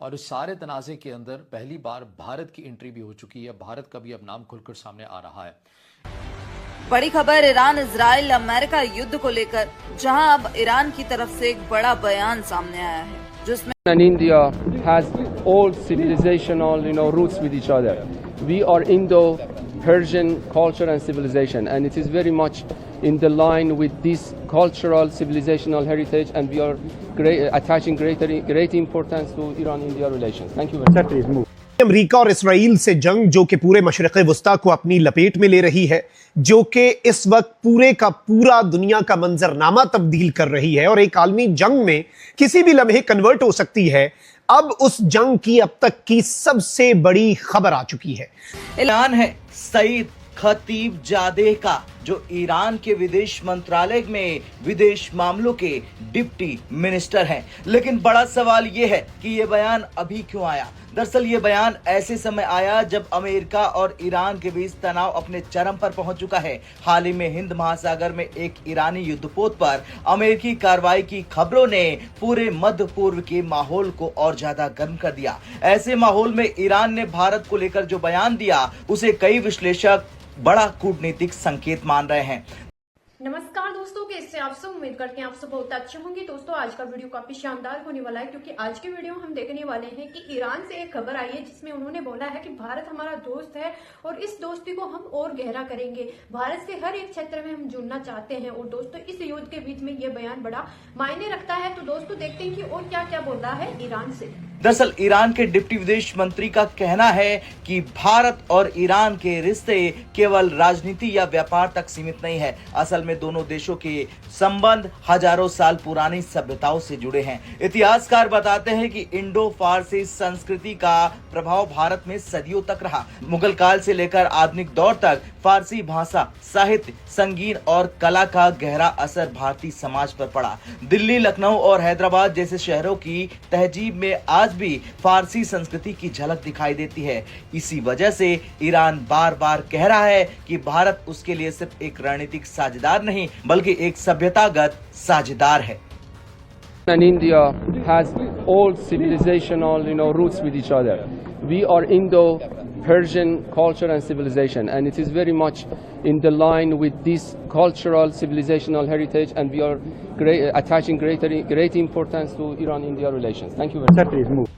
और इस सारे तनाज़े के अंदर पहली बार भारत की एंट्री भी हो चुकी है। भारत का भी अब नाम खुलकर सामने आ रहा है। बड़ी खबर ईरान इजराइल अमेरिका युद्ध को लेकर, जहां अब ईरान की तरफ से एक बड़ा बयान सामने आया है जिसमें And India has old civilizational, roots with each other. We are Indo-Persian culture and civilization, and it is very much in the line with this cultural civilizational heritage, and we are attaching great importance to Iran-India relations. Thank you very much. America और Israel से जंग जो कि पूरे मशरिक़ वस्ता को अपनी लपेट में ले रही है, जो कि इस वक्त पूरे का पूरा दुनिया का मंजरनामा तब्दील कर रही है और एक आलमी जंग में किसी भी लम्हे कन्वर्ट हो सकती है। अब उस जंग की अब तक की सबसे बड़ी खबर आ चुकी है। ऐलान है सईद खतीबजादेह का, जो ईरान के विदेश मंत्रालय में विदेश मामलों के डिप्टी मिनिस्टर हैं। लेकिन बड़ा सवाल यह है कि यह बयान अभी क्यों आया। दरअसल ये बयान ऐसे समय आया जब अमेरिका और ईरान के बीच तनाव अपने चरम पर पहुंच चुका है। हाल ही में हिंद महासागर में एक ईरानी युद्धपोत पर अमेरिकी कार्रवाई की खबरों ने पूरे मध्य पूर्व के माहौल को और ज्यादा गर्म कर दिया। ऐसे माहौल में ईरान ने भारत को लेकर जो बयान दिया, उसे कई विश्लेषक बड़ा कूटनीतिक संकेत मान रहे हैं। नमस्कार दोस्तों, कैसे आप सब? उम्मीद करते हैं आप सब बहुत अच्छे होंगे। दोस्तों, आज का वीडियो काफी शानदार होने वाला है, क्योंकि आज के वीडियो हम देखने वाले हैं कि ईरान से एक खबर आई है जिसमें उन्होंने बोला है कि भारत हमारा दोस्त है और इस दोस्ती को हम और गहरा करेंगे। भारत से हर एक क्षेत्र में हम जुड़ना चाहते हैं। और दोस्तों, इस युद्ध के बीच में ये बयान बड़ा मायने रखता है। तो दोस्तों, देखते हैं कि और क्या क्या बोल रहा है ईरान से। दरअसल ईरान के डिप्टी विदेश मंत्री का कहना है कि भारत और ईरान के रिश्ते केवल राजनीति या व्यापार तक सीमित नहीं है। असल में दोनों देशों के संबंध हजारों साल पुरानी सभ्यताओं से जुड़े हैं। इतिहासकार बताते हैं कि इंडो फारसी संस्कृति का प्रभाव भारत में सदियों तक रहा। मुगल काल से लेकर आधुनिक दौर तक फारसी भाषा, साहित्य, संगीत और कला का गहरा असर भारतीय समाज पर पड़ा। दिल्ली, लखनऊ और हैदराबाद जैसे शहरों की तहजीब में आज भी फारसी संस्कृति की झलक दिखाई देती है। इसी वजह से ईरान बार बार कह रहा है कि भारत उसके लिए सिर्फ एक रणनीतिक साझेदार नहीं, बल्कि एक सभ्यतागत साझेदार है। And India has old civilizational, roots with each other. We are Indo-Persian culture and civilization, and it is very much in the line with this cultural civilizational heritage, and we are attaching great importance to Iran-India relations. Thank you very much.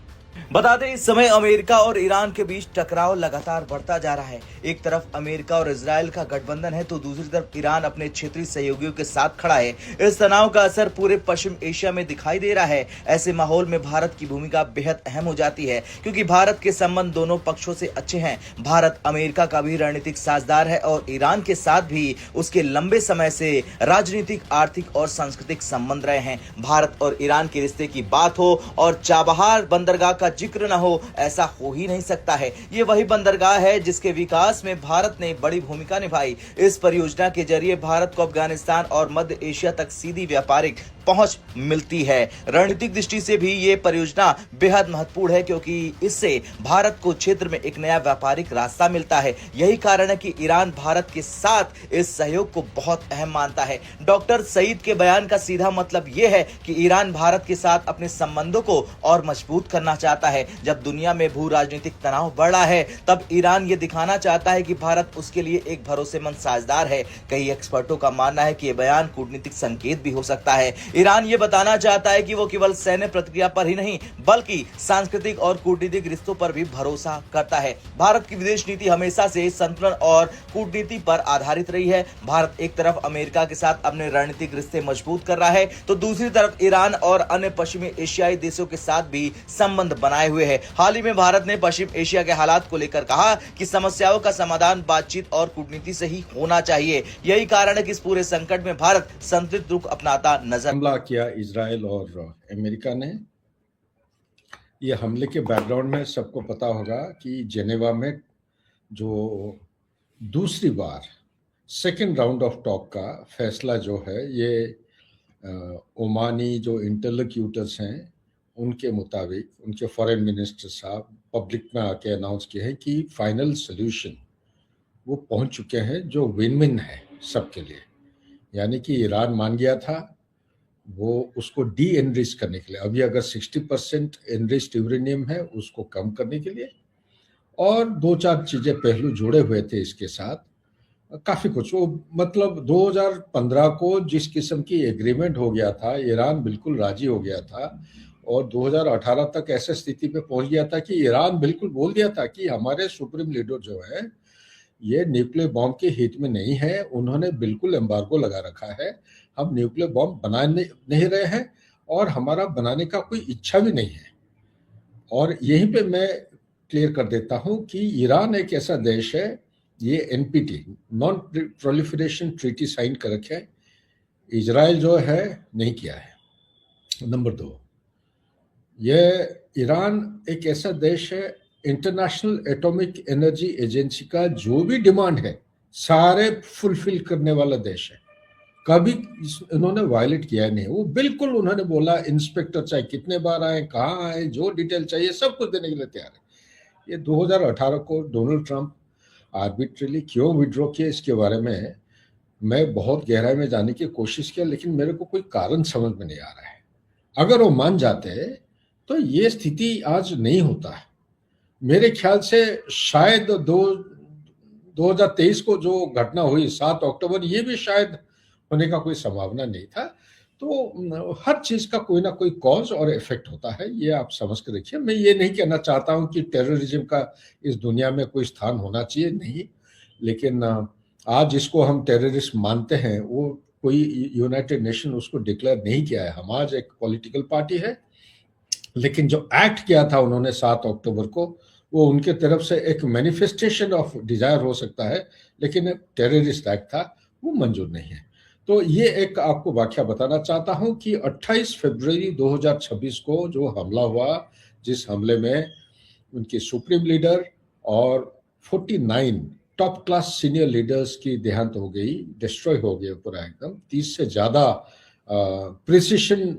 बता दें, इस समय America और Iran के बीच टकराव लगातार बढ़ता जा रहा है। एक तरफ अमेरिका और इजराइल का गठबंधन है, तो दूसरी तरफ ईरान अपने क्षेत्रीय सहयोगियों के साथ खड़ा है। इस तनाव का असर पूरे पश्चिम एशिया में दिखाई दे रहा है। ऐसे माहौल में भारत की भूमिका बेहद अहम हो जाती है, क्योंकि भारत के संबंध दोनों पक्षों से अच्छे हैं। भारत अमेरिका का भी रणनीतिक साझेदार है और ईरान के साथ भी उसके लंबे समय से राजनीतिक, आर्थिक और सांस्कृतिक संबंध रहे हैं। भारत और ईरान के रिश्ते की बात हो और चाबहार बंदरगाह का जिक्र न हो, ऐसा हो ही नहीं सकता है। ये वही बंदरगाह है जिसके विकास में भारत ने बड़ी भूमिका निभाई। इस परियोजना के जरिए भारत को अफगानिस्तान और मध्य एशिया तक सीधी व्यापारिक पहुंच मिलती है। रणनीतिक दृष्टि से भी ये परियोजना बेहद महत्वपूर्ण है, क्योंकि इससे भारत को क्षेत्र में एक नया व्यापारिक रास्ता मिलता है। यही कारण है कि ईरान भारत के साथ इस सहयोग को बहुत अहम मानता है। डॉक्टर सईद के बयान का सीधा मतलब यह है कि ईरान भारत के साथ अपने संबंधों को और मजबूत करना चाहता है। जब दुनिया में भू राजनीतिक तनाव बढ़ रहा है, तब ईरान ये दिखाना चाहता है कि भारत उसके लिए एक भरोसेमंद साझेदार है। कई एक्सपर्टों का मानना है कि यह बयान कूटनीतिक संकेत भी हो सकता है। ईरान ये बताना चाहता है कि वो केवल सैन्य प्रतिक्रिया पर ही नहीं, बल्कि सांस्कृतिक और कूटनीतिक रिश्तों पर भी भरोसा करता है। भारत की विदेश नीति हमेशा से संतुलन और कूटनीति पर आधारित रही है। भारत एक तरफ अमेरिका के साथ अपने रणनीतिक रिश्ते मजबूत कर रहा है, तो दूसरी तरफ ईरान और अन्य पश्चिमी एशियाई देशों के साथ भी संबंध बनाए हुए है। हाल ही में भारत ने पश्चिम एशिया के हालात को लेकर कहा कि समस्याओं का समाधान बातचीत और कूटनीति से ही होना चाहिए। यही कारण है कि इस पूरे संकट में भारत संतुलित रुख अपनाता नजर हमला किया इजराइल और अमेरिका ने। ये हमले के बैकग्राउंड में सबको पता होगा कि जेनेवा में जो दूसरी बार सेकेंड राउंड ऑफ टॉक का फैसला जो है, ये ओमानी जो इंटरलोक्यूटर्स हैं उनके मुताबिक उनके फॉरेन मिनिस्टर साहब पब्लिक में आके अनाउंस किए हैं कि फाइनल सोल्यूशन वो पहुंच चुके हैं, जो विन विन है सबके लिए। यानी कि ईरान मान गया था वो उसको डी एनरिच करने के लिए, अभी अगर 60% एनरिच्ड यूरेनियम है उसको कम करने के लिए, और 2-4 चीजें पहलू जुड़े हुए थे इसके साथ, काफी कुछ। वो मतलब 2015 को जिस किस्म की एग्रीमेंट हो गया था, ईरान बिल्कुल राजी हो गया था, और 2018 तक ऐसे स्थिति पे पहुंच गया था कि ईरान बिल्कुल बोल दिया था कि हमारे सुप्रीम लीडर जो है ये न्यूक्लियर बॉम्ब के हित में नहीं है, उन्होंने बिल्कुल एम्बार्गो लगा रखा है, हम न्यूक्लियर बॉम्ब बना नहीं रहे हैं और हमारा बनाने का कोई इच्छा भी नहीं है। और यहीं पे मैं क्लियर कर देता हूं कि ईरान एक ऐसा देश है, ये NPT non proliferation treaty sign कर रखे है, इजराइल जो है नहीं किया है। नंबर 2, ये ईरान एक ऐसा देश है, इंटरनेशनल एटॉमिक एनर्जी एजेंसी का जो भी डिमांड है सारे फुलफिल करने वाला देश है, कभी इन्होंने वायलेट किया नहीं। वो बिल्कुल उन्होंने बोला इंस्पेक्टर चाहे कितने बार आए, कहाँ आए, जो डिटेल चाहिए सब कुछ देने के लिए तैयार है। ये 2018 को डोनाल्ड ट्रंप आर्बिट्रली क्यों विड्रॉ किया, इसके बारे में मैं बहुत गहराई में जाने की कोशिश किया, लेकिन मेरे को कोई कारण समझ में नहीं आ रहा है। अगर वो मान जाते तो ये स्थिति आज नहीं होता है। मेरे ख्याल से शायद 2023 को जो घटना हुई 7 अक्टूबर, ये भी शायद होने का कोई संभावना नहीं था। तो हर चीज का कोई ना कोई कॉज और इफेक्ट होता है, ये आप समझ के रखिए। मैं ये नहीं कहना चाहता हूं कि टेररिज्म का इस दुनिया में कोई स्थान होना चाहिए, नहीं, लेकिन आज जिसको हम टेररिस्ट मानते हैं वो कोई यूनाइटेड नेशन उसको डिक्लेयर नहीं किया है। हम आज एक पॉलिटिकल पार्टी है, लेकिन जो एक्ट किया था उन्होंने 7 अक्टूबर को, वो उनके तरफ से एक मैनिफेस्टेशन ऑफ डिजायर हो सकता है, लेकिन एक टेररिस्ट एक्ट था, वो मंजूर नहीं है। तो ये एक आपको वाकया बताना चाहता हूं कि 28 फरवरी 2026 को जो हमला हुआ, जिस हमले में उनके सुप्रीम लीडर और 49 टॉप क्लास सीनियर लीडर्स की देहांत हो गई, डिस्ट्रॉय हो गए पूरा एकदम। 30 से ज्यादा प्रिसिशन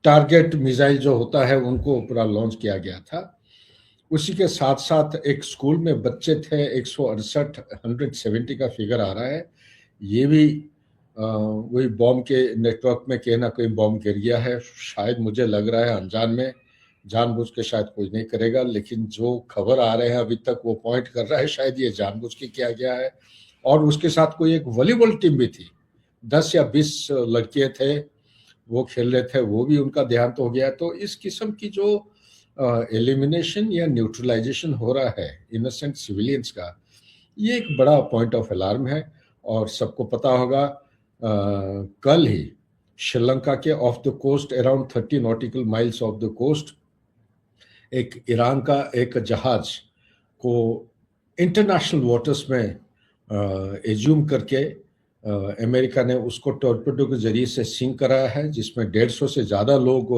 टारगेट मिसाइल जो होता है उनको पूरा लॉन्च किया गया था। उसी के साथ साथ एक स्कूल में बच्चे थे, 170 का फिगर आ रहा है। ये भी वही बॉम्ब के नेटवर्क में कहीं ना कहीं बॉम्ब गिर गया है, शायद मुझे लग रहा है अनजान में, जानबूझ के शायद कोई नहीं करेगा, लेकिन जो खबर आ रहे हैं अभी तक वो पॉइंट कर रहा है शायद ये जानबूझ के किया गया है। और उसके साथ कोई एक वॉलीबॉल टीम भी थी, 10 या 20 लड़के थे, वो खेल रहे थे, वो भी उनका देहांत हो गया। तो इस किस्म की जो एलिमिनेशन या न्यूट्रलाइजेशन हो रहा है इनोसेंट सिविलियंस का, ये एक बड़ा पॉइंट ऑफ अलार्म है। और सबको पता होगा कल ही श्रीलंका के off the coast around 30 nautical miles off the coast एक ईरान का एक जहाज को इंटरनेशनल वाटर्स में एज्यूम करके अमेरिका ने उसको टॉर्पेडो के जरिए से सिंक कराया है, जिसमें 150 से ज़्यादा लोग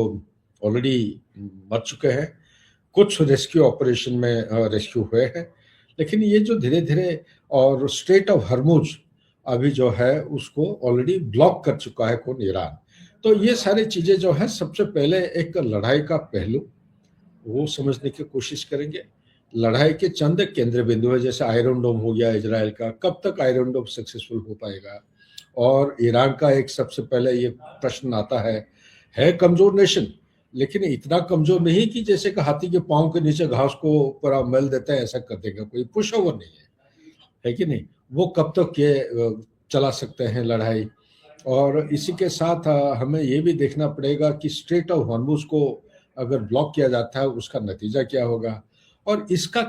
ऑलरेडी मर चुके हैं। कुछ रेस्क्यू ऑपरेशन में रेस्क्यू हुए हैं, लेकिन ये जो धीरे धीरे, और स्ट्रेट ऑफ हर्मुज अभी जो है उसको ऑलरेडी ब्लॉक कर चुका है कौन, ईरान। तो ये सारी चीज़ें जो है, सबसे पहले एक लड़ाई का पहलू वो समझने की कोशिश करेंगे। लड़ाई के चंद केंद्र बिंदु है, जैसे आयरन डोम हो गया इजराइल का, कब तक आयरन डोम सक्सेसफुल हो पाएगा। और ईरान का एक सबसे पहले ये प्रश्न आता है कमजोर नेशन, लेकिन इतना कमजोर नहीं कि जैसे कि हाथी के पांव के नीचे घास को पूरा मेल देता है, ऐसा कर देगा, कोई पुश ओवर नहीं है कि नहीं। वो कब तक ये चला सकते हैं लड़ाई। और इसी के साथ हमें ये भी देखना पड़ेगा कि स्ट्रेट ऑफ हॉर्मुज को अगर ब्लॉक किया जाता है उसका नतीजा क्या होगा, और इसका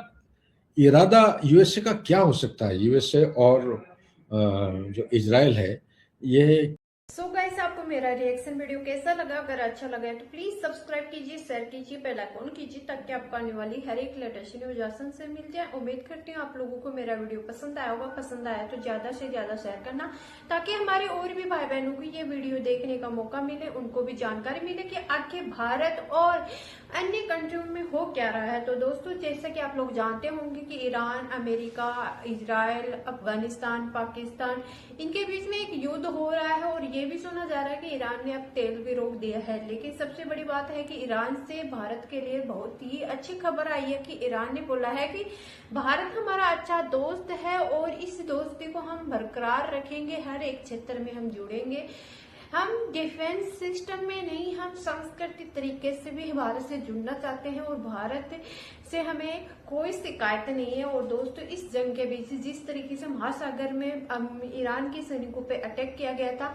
इरादा यूएसए का क्या हो सकता है। यूएसए और जो इजराइल है ये। सो गाइस, आपको मेरा रिएक्शन वीडियो कैसा लगा? अगर अच्छा लगा तो प्लीज सब्सक्राइब कीजिए, शेयर कीजिए, बेल आइकन कीजिए, ताकि आपको आने वाली हर एक लेटेस्ट न्यूज आसान से मिल जाए। उम्मीद करती हूँ आप लोगों को मेरा वीडियो पसंद आया होगा। पसंद आया तो ज्यादा से ज्यादा शेयर करना, ताकि हमारे और भी भाई बहनों को ये वीडियो देखने का मौका मिले, उनको भी जानकारी मिले कि आखिर भारत और अन्य कंट्रियों में हो क्या रहा है। तो दोस्तों, जैसा कि आप लोग जानते होंगे कि Iran, America, Israel, Afghanistan, Pakistan, इनके बीच में एक युद्ध हो रहा है, और ये भी सुना जा रहा है कि ईरान ने अब तेल भी रोक दिया है। लेकिन सबसे बड़ी बात है कि ईरान से भारत के लिए बहुत ही अच्छी खबर आई है कि ईरान ने बोला है कि भारत हमारा अच्छा दोस्त है और इस दोस्ती को हम बरकरार रखेंगे, हर एक क्षेत्र में हम जुड़ेंगे। हम डिफेंस सिस्टम में नहीं, हम सांस्कृतिक तरीके से भी भारत से जुड़ना चाहते हैं और भारत से हमें कोई शिकायत नहीं है। और दोस्तों, इस जंग के बीच जिस तरीके से महासागर में ईरान के सैनिकों पे अटैक किया गया था,